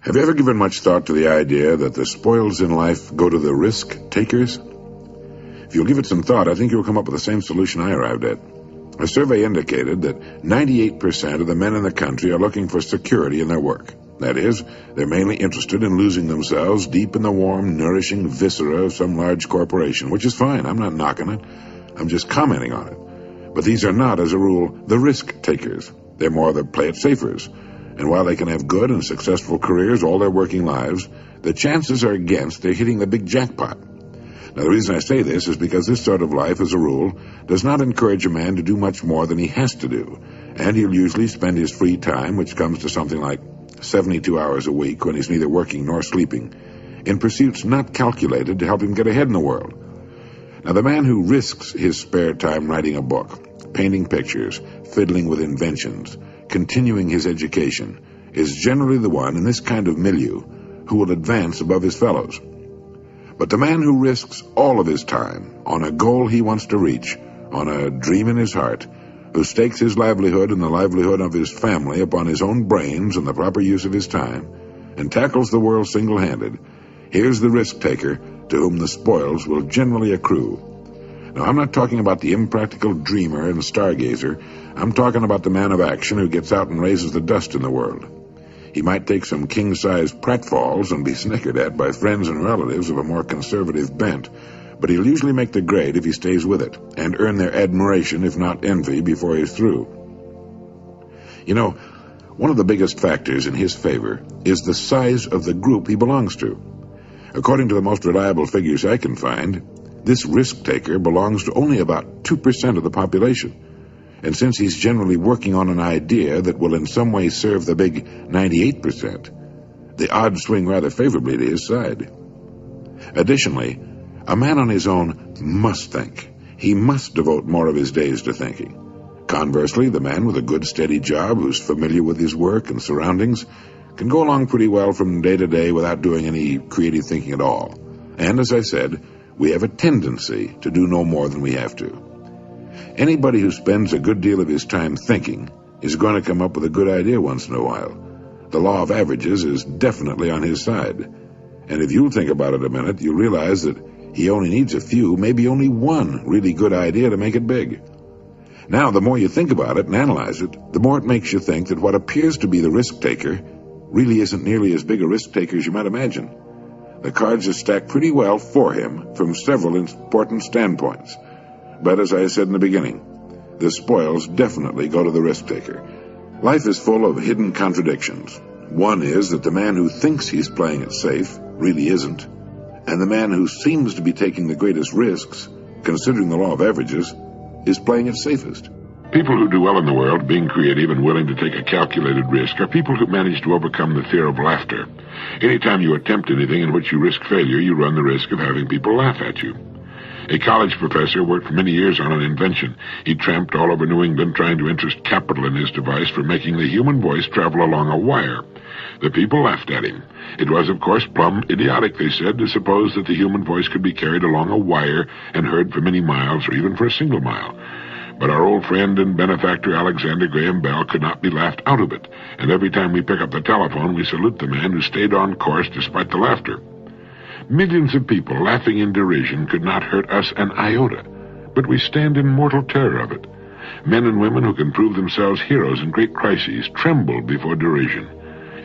Have you ever given much thought to the idea that the spoils in life go to the risk takers? If you'll give it some thought, I think you'll come up with the same solution I arrived at. A survey indicated that 98% of the men in the country are looking for security in their work. That is, they're mainly interested in losing themselves deep in the warm, nourishing viscera of some large corporation, which is fine. I'm not knocking it. I'm just commenting on it. But these are not, as a rule, the risk takers. They're more the play-it-safers. And while they can have good and successful careers all their working lives, the chances are against they're hitting the big jackpot. Now, the reason I say this is because this sort of life, as a rule, does not encourage a man to do much more than he has to do, and he'll usually spend his free time, which comes to something like 72 hours a week when he's neither working nor sleeping, in pursuits not calculated to help him get ahead in the world. Now, the man who risks his spare time writing a book, painting pictures, fiddling with inventions, continuing his education, is generally the one in this kind of milieu who will advance above his fellows. But the man who risks all of his time on a goal he wants to reach, on a dream in his heart, who stakes his livelihood and the livelihood of his family upon his own brains and the proper use of his time, and tackles the world single-handed, here's the risk-taker to whom the spoils will generally accrue. Now, I'm not talking about the impractical dreamer and stargazer. I'm talking about the man of action who gets out and raises the dust in the world. He might take some king-size pratfalls and be snickered at by friends and relatives of a more conservative bent, but he'll usually make the grade if he stays with it, and earn their admiration, if not envy, before he's through. You know, one of the biggest factors in his favor is the size of the group he belongs to. According to the most reliable figures I can find, this risk-taker belongs to only about 2% of the population. And since he's generally working on an idea that will in some way serve the big 98%, the odds swing rather favorably to his side. Additionally, a man on his own must think. He must devote more of his days to thinking. Conversely, the man with a good, steady job who's familiar with his work and surroundings can go along pretty well from day to day without doing any creative thinking at all. And as I said, we have a tendency to do no more than we have to. Anybody who spends a good deal of his time thinking is going to come up with a good idea once in a while. The law of averages is definitely on his side. And if you'll think about it a minute, you'll realize that he only needs a few, maybe only one really good idea to make it big. Now, the more you think about it and analyze it, the more it makes you think that what appears to be the risk-taker really isn't nearly as big a risk-taker as you might imagine. The cards are stacked pretty well for him from several important standpoints. But as I said in the beginning, the spoils definitely go to the risk-taker. Life is full of hidden contradictions. One is that the man who thinks he's playing it safe really isn't, and the man who seems to be taking the greatest risks, considering the law of averages, is playing it safest. People who do well in the world, being creative and willing to take a calculated risk, are people who manage to overcome the fear of laughter. Anytime you attempt anything in which you risk failure, you run the risk of having people laugh at you. A college professor worked for many years on an invention. He tramped all over New England trying to interest capital in his device for making the human voice travel along a wire. The people laughed at him. It was, of course, plumb idiotic, they said, to suppose that the human voice could be carried along a wire and heard for many miles or even for a single mile. But our old friend and benefactor Alexander Graham Bell could not be laughed out of it, and every time we pick up the telephone, we salute the man who stayed on course despite the laughter. Millions of people laughing in derision could not hurt us an iota, but we stand in mortal terror of it. Men and women who can prove themselves heroes in great crises tremble before derision.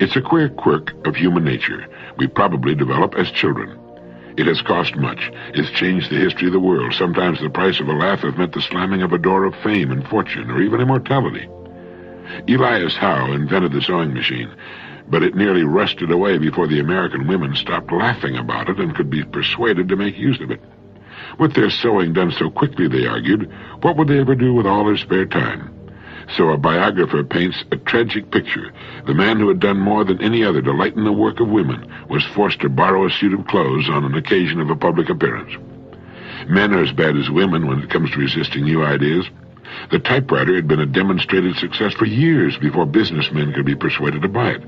It's a queer quirk of human nature we probably develop as children. It has cost much. It's changed the history of the world. Sometimes the price of a laugh has meant the slamming of a door of fame and fortune, or even immortality. Elias Howe invented the sewing machine, but it nearly rusted away before the American women stopped laughing about it and could be persuaded to make use of it. With their sewing done so quickly, they argued, what would they ever do with all their spare time? So a biographer paints a tragic picture. The man who had done more than any other to lighten the work of women was forced to borrow a suit of clothes on an occasion of a public appearance. Men are as bad as women when it comes to resisting new ideas. The typewriter had been a demonstrated success for years before businessmen could be persuaded to buy it.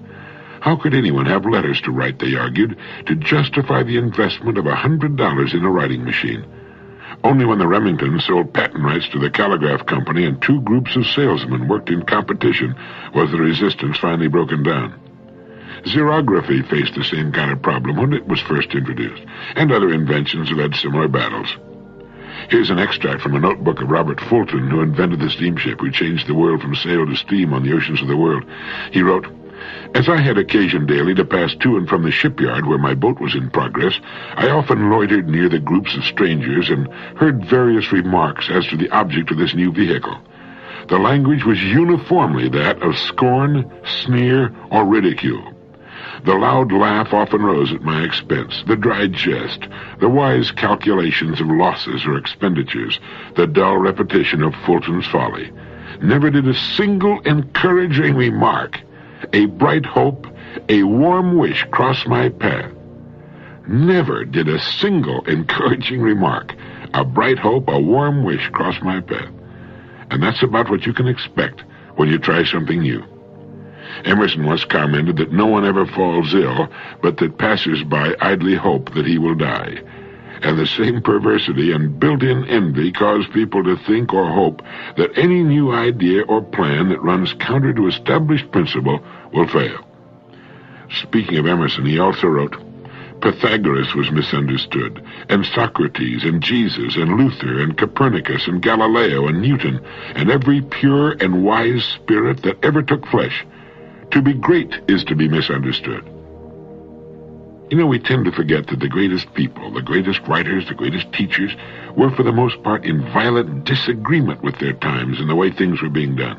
How could anyone have letters to write, they argued, to justify the investment of $100 in a writing machine? Only when the Remingtons sold patent rights to the Telegraph Company and two groups of salesmen worked in competition was the resistance finally broken down. Xerography faced the same kind of problem when it was first introduced, and other inventions have had similar battles. Here's an extract from a notebook of Robert Fulton, who invented the steamship who changed the world from sail to steam on the oceans of the world. He wrote, "As I had occasion daily to pass to and from the shipyard where my boat was in progress, I often loitered near the groups of strangers and heard various remarks as to the object of this new vehicle. The language was uniformly that of scorn, sneer, or ridicule. The loud laugh often rose at my expense, the dry jest, the wise calculations of losses or expenditures, the dull repetition of Fulton's folly. Never did a single encouraging remark, a bright hope, a warm wish cross my path. Never did a single encouraging remark, a bright hope, a warm wish cross my path." And that's about what you can expect when you try something new. Emerson once commented that no one ever falls ill, but that passers-by idly hope that he will die. And the same perversity and built-in envy cause people to think or hope that any new idea or plan that runs counter to established principle will fail. Speaking of Emerson, he also wrote, "Pythagoras was misunderstood, and Socrates, and Jesus, and Luther, and Copernicus, and Galileo, and Newton, and every pure and wise spirit that ever took flesh. To be great is to be misunderstood." You know, we tend to forget that the greatest people, the greatest writers, the greatest teachers, were for the most part in violent disagreement with their times and the way things were being done.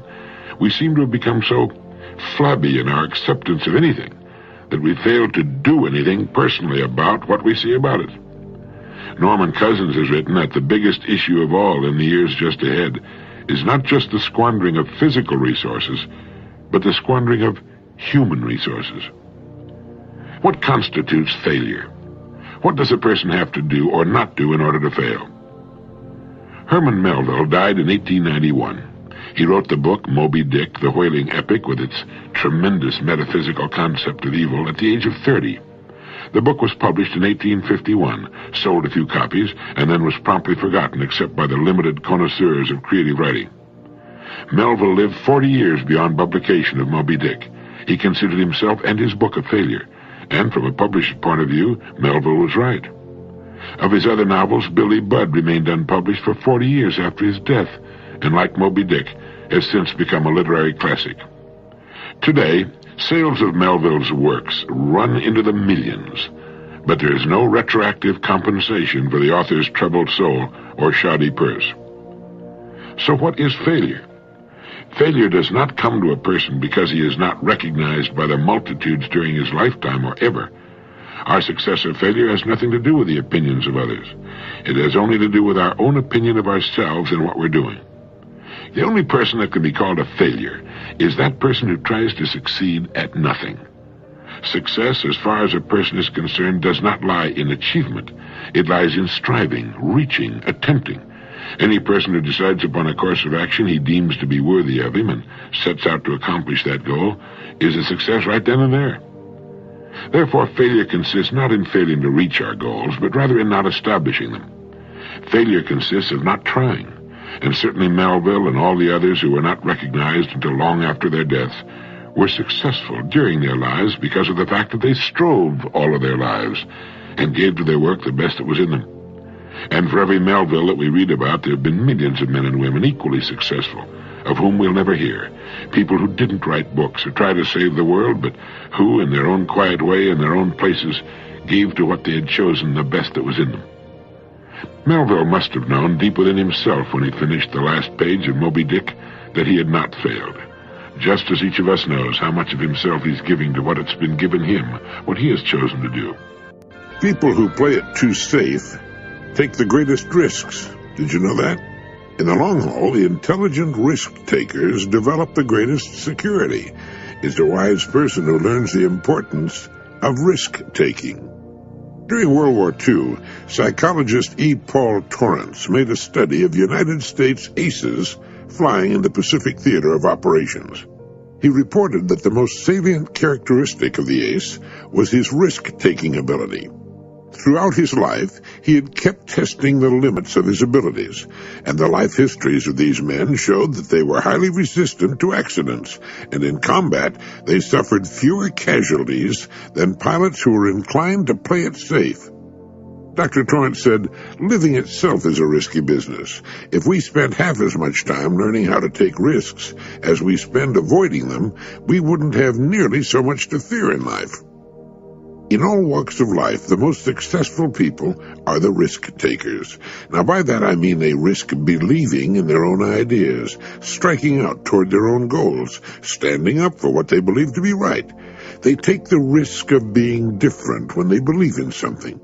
We seem to have become so flabby in our acceptance of anything that we fail to do anything personally about what we see about it. Norman Cousins has written that the biggest issue of all in the years just ahead is not just the squandering of physical resources, but the squandering of human resources. What constitutes failure? What does a person have to do or not do in order to fail? Herman Melville died in 1891. He wrote the book Moby Dick, the whaling epic, with its tremendous metaphysical concept of evil, at the age of 30. The book was published in 1851, sold a few copies, and then was promptly forgotten except by the limited connoisseurs of creative writing. Melville lived 40 years beyond publication of Moby Dick. He considered himself and his book a failure, and from a publisher's point of view, Melville was right. Of his other novels, Billy Budd remained unpublished for 40 years after his death, and like Moby Dick, has since become a literary classic. Today, sales of Melville's works run into the millions, but there is no retroactive compensation for the author's troubled soul or shoddy purse. So what is failure? Failure does not come to a person because he is not recognized by the multitudes during his lifetime or ever. Our success or failure has nothing to do with the opinions of others. It has only to do with our own opinion of ourselves and what we're doing. The only person that can be called a failure is that person who tries to succeed at nothing. Success, as far as a person is concerned, does not lie in achievement. It lies in striving, reaching, attempting. Any person who decides upon a course of action he deems to be worthy of him and sets out to accomplish that goal is a success right then and there. Therefore, failure consists not in failing to reach our goals, but rather in not establishing them. Failure consists of not trying, and certainly Melville and all the others who were not recognized until long after their deaths were successful during their lives because of the fact that they strove all of their lives and gave to their work the best that was in them. And for every Melville that we read about, there have been millions of men and women equally successful, of whom we'll never hear. People who didn't write books or try to save the world, but who, in their own quiet way, in their own places, gave to what they had chosen the best that was in them. Melville must have known deep within himself when he finished the last page of Moby Dick that he had not failed, just as each of us knows how much of himself he's giving to what it's been given him, what he has chosen to do. People who play it too safe take the greatest risks. Did you know that? In the long haul, the intelligent risk-takers develop the greatest security. It's the wise person who learns the importance of risk-taking. During World War II, psychologist E. Paul Torrance made a study of United States aces flying in the Pacific Theater of Operations. He reported that the most salient characteristic of the ace was his risk-taking ability. Throughout his life, he had kept testing the limits of his abilities, and the life histories of these men showed that they were highly resistant to accidents, and in combat they suffered fewer casualties than pilots who were inclined to play it safe. Dr. Torrance said, "Living itself is a risky business. If we spent half as much time learning how to take risks as we spend avoiding them, we wouldn't have nearly so much to fear in life." In all walks of life, the most successful people are the risk-takers. Now, by that I mean they risk believing in their own ideas, striking out toward their own goals, standing up for what they believe to be right. They take the risk of being different when they believe in something.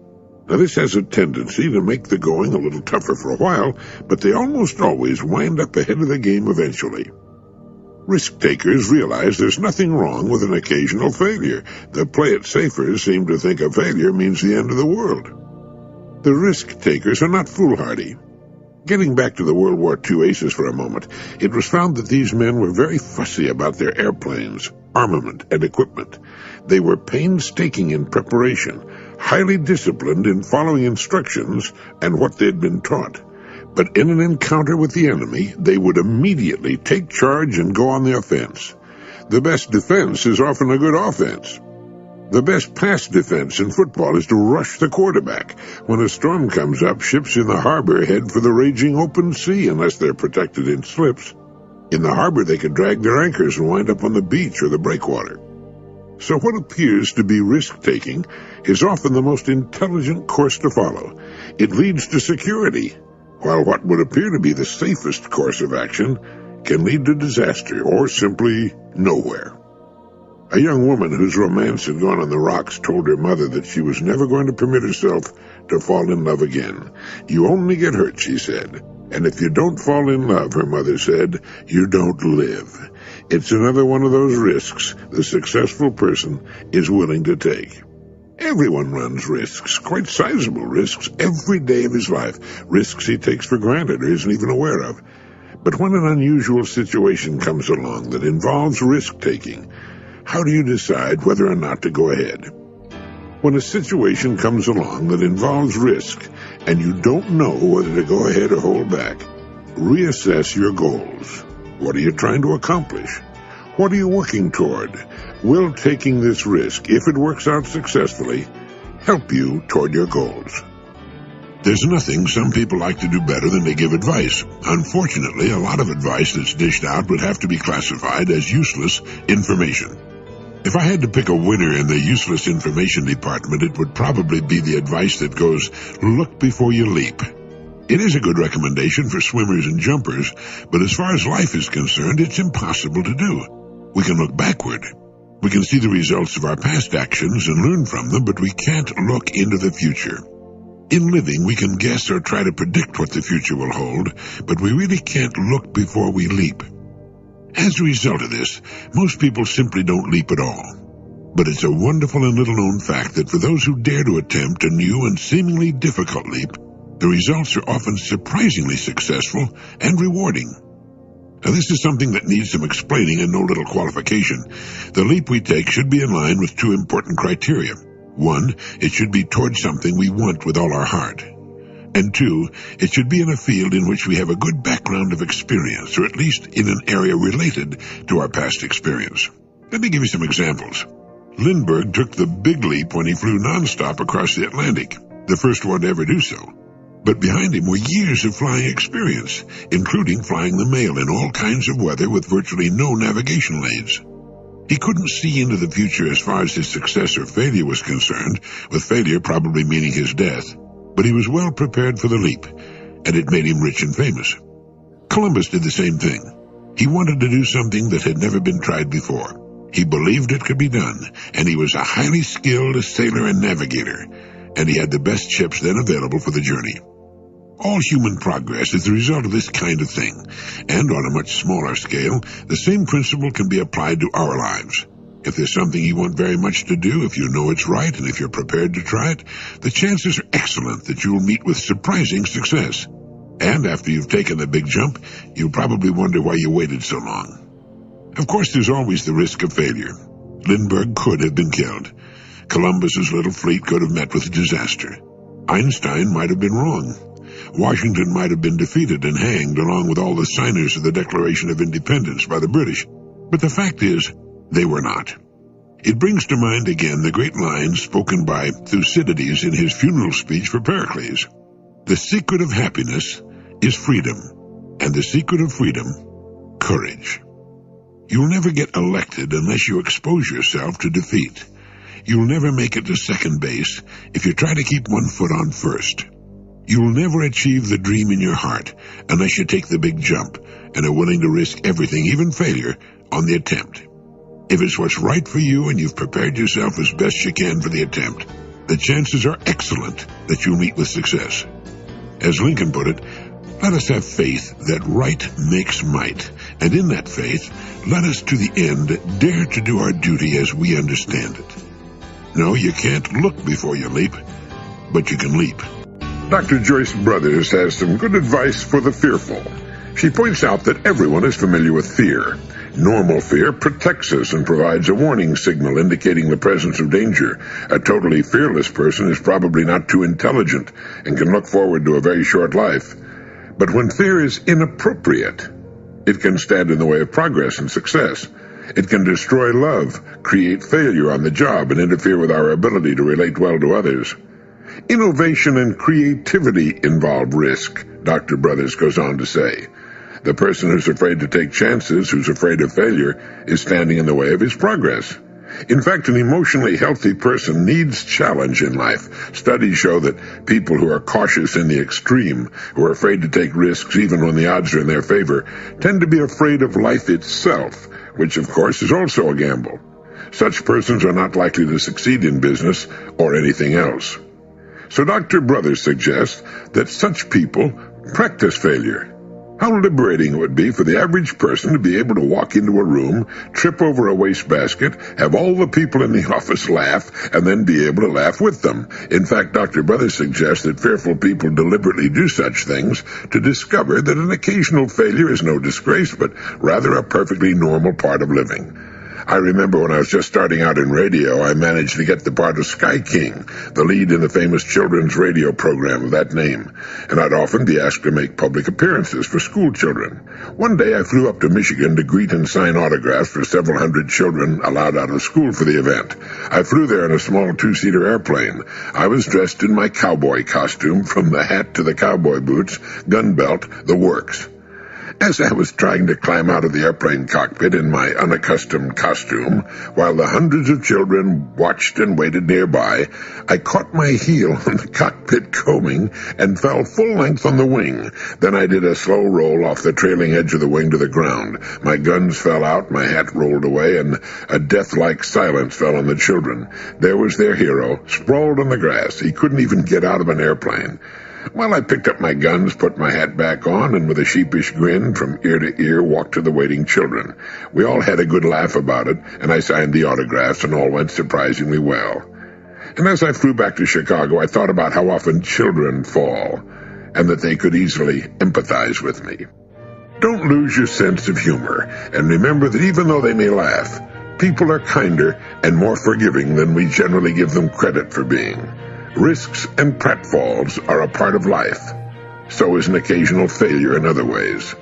Now, this has a tendency to make the going a little tougher for a while, but they almost always wind up ahead of the game eventually. Risk-takers realize there's nothing wrong with an occasional failure. The play-it-safers seem to think a failure means the end of the world. The risk-takers are not foolhardy. Getting back to the World War II aces for a moment, it was found that these men were very fussy about their airplanes, armament, and equipment. They were painstaking in preparation, highly disciplined in following instructions and what they'd been taught. But in an encounter with the enemy, they would immediately take charge and go on the offense. The best defense is often a good offense. The best pass defense in football is to rush the quarterback. When a storm comes up, ships in the harbor head for the raging open sea unless they're protected in slips. In the harbor, they can drag their anchors and wind up on the beach or the breakwater. So what appears to be risk-taking is often the most intelligent course to follow. It leads to security, while what would appear to be the safest course of action can lead to disaster or simply nowhere. A young woman whose romance had gone on the rocks told her mother that she was never going to permit herself to fall in love again. "You only get hurt," she said. "And if you don't fall in love," her mother said, "you don't live." It's another one of those risks the successful person is willing to take. Everyone runs risks, quite sizable risks, every day of his life, risks he takes for granted or isn't even aware of. But when an unusual situation comes along that involves risk-taking, how do you decide whether or not to go ahead? When a situation comes along that involves risk and you don't know whether to go ahead or hold back, reassess your goals. What are you trying to accomplish? What are you working toward? Will taking this risk, if it works out successfully, help you toward your goals? There's nothing some people like to do better than to give advice. Unfortunately, a lot of advice that's dished out would have to be classified as useless information. If I had to pick a winner in the useless information department, it would probably be the advice that goes, look before you leap. It is a good recommendation for swimmers and jumpers, but as far as life is concerned, it's impossible to do. We can look backward. We can see the results of our past actions and learn from them, but we can't look into the future. In living, we can guess or try to predict what the future will hold, but we really can't look before we leap. As a result of this, most people simply don't leap at all. But it's a wonderful and little-known fact that for those who dare to attempt a new and seemingly difficult leap, the results are often surprisingly successful and rewarding. Now, this is something that needs some explaining and no little qualification. The leap we take should be in line with two important criteria. One, it should be towards something we want with all our heart. And two, it should be in a field in which we have a good background of experience, or at least in an area related to our past experience. Let me give you some examples. Lindbergh took the big leap when he flew nonstop across the Atlantic, the first one to ever do so. But behind him were years of flying experience, including flying the mail in all kinds of weather with virtually no navigational aids. He couldn't see into the future as far as his success or failure was concerned, with failure probably meaning his death, but he was well prepared for the leap, and it made him rich and famous. Columbus did the same thing. He wanted to do something that had never been tried before. He believed it could be done, and he was a highly skilled sailor and navigator, and he had the best ships then available for the journey. All human progress is the result of this kind of thing, and on a much smaller scale, the same principle can be applied to our lives. If there's something you want very much to do, if you know it's right, and if you're prepared to try it, the chances are excellent that you will meet with surprising success. And after you've taken the big jump, you'll probably wonder why you waited so long. Of course, there's always the risk of failure. Lindbergh could have been killed. Columbus's little fleet could have met with disaster. Einstein might have been wrong. Washington might have been defeated and hanged along with all the signers of the Declaration of Independence by the British. But the fact is, they were not. It brings to mind again the great lines spoken by Thucydides in his funeral speech for Pericles. The secret of happiness is freedom, and the secret of freedom, courage. You'll never get elected unless you expose yourself to defeat. You'll never make it to second base if you try to keep one foot on first. You'll never achieve the dream in your heart unless you take the big jump and are willing to risk everything, even failure, on the attempt. If it's what's right for you and you've prepared yourself as best you can for the attempt, the chances are excellent that you'll meet with success. As Lincoln put it, let us have faith that right makes might, and in that faith, let us to the end dare to do our duty as we understand it. No, you can't look before you leap, but you can leap. Dr. Joyce Brothers has some good advice for the fearful. She points out that everyone is familiar with fear. Normal fear protects us and provides a warning signal indicating the presence of danger. A totally fearless person is probably not too intelligent and can look forward to a very short life. But when fear is inappropriate, it can stand in the way of progress and success. It can destroy love, create failure on the job, and interfere with our ability to relate well to others. Innovation and creativity involve risk, Dr. Brothers goes on to say. The person who's afraid to take chances, who's afraid of failure, is standing in the way of his progress. In fact, an emotionally healthy person needs challenge in life. Studies show that people who are cautious in the extreme, who are afraid to take risks even when the odds are in their favor, tend to be afraid of life itself, which of course is also a gamble. Such persons are not likely to succeed in business or anything else. So Dr. Brothers suggests that such people practice failure. How liberating it would be for the average person to be able to walk into a room, trip over a wastebasket, have all the people in the office laugh, and then be able to laugh with them. In fact, Dr. Brothers suggests that fearful people deliberately do such things to discover that an occasional failure is no disgrace, but rather a perfectly normal part of living. I remember when I was just starting out in radio, I managed to get the part of Sky King, the lead in the famous children's radio program of that name, and I'd often be asked to make public appearances for school children. One day I flew up to Michigan to greet and sign autographs for several hundred children allowed out of school for the event. I flew there in a small two-seater airplane. I was dressed in my cowboy costume, from the hat to the cowboy boots, gun belt, the works. As I was trying to climb out of the airplane cockpit in my unaccustomed costume, while the hundreds of children watched and waited nearby, I caught my heel on the cockpit coaming and fell full length on the wing. Then I did a slow roll off the trailing edge of the wing to the ground. My guns fell out, my hat rolled away, and a death-like silence fell on the children. There was their hero, sprawled on the grass. He couldn't even get out of an airplane. Well, I picked up my guns, put my hat back on, and with a sheepish grin from ear to ear walked to the waiting children. We all had a good laugh about it, and I signed the autographs, and all went surprisingly well. And as I flew back to Chicago, I thought about how often children fall, and that they could easily empathize with me. Don't lose your sense of humor, and remember that even though they may laugh, people are kinder and more forgiving than we generally give them credit for being. Risks and pratfalls are a part of life. So is an occasional failure in other ways.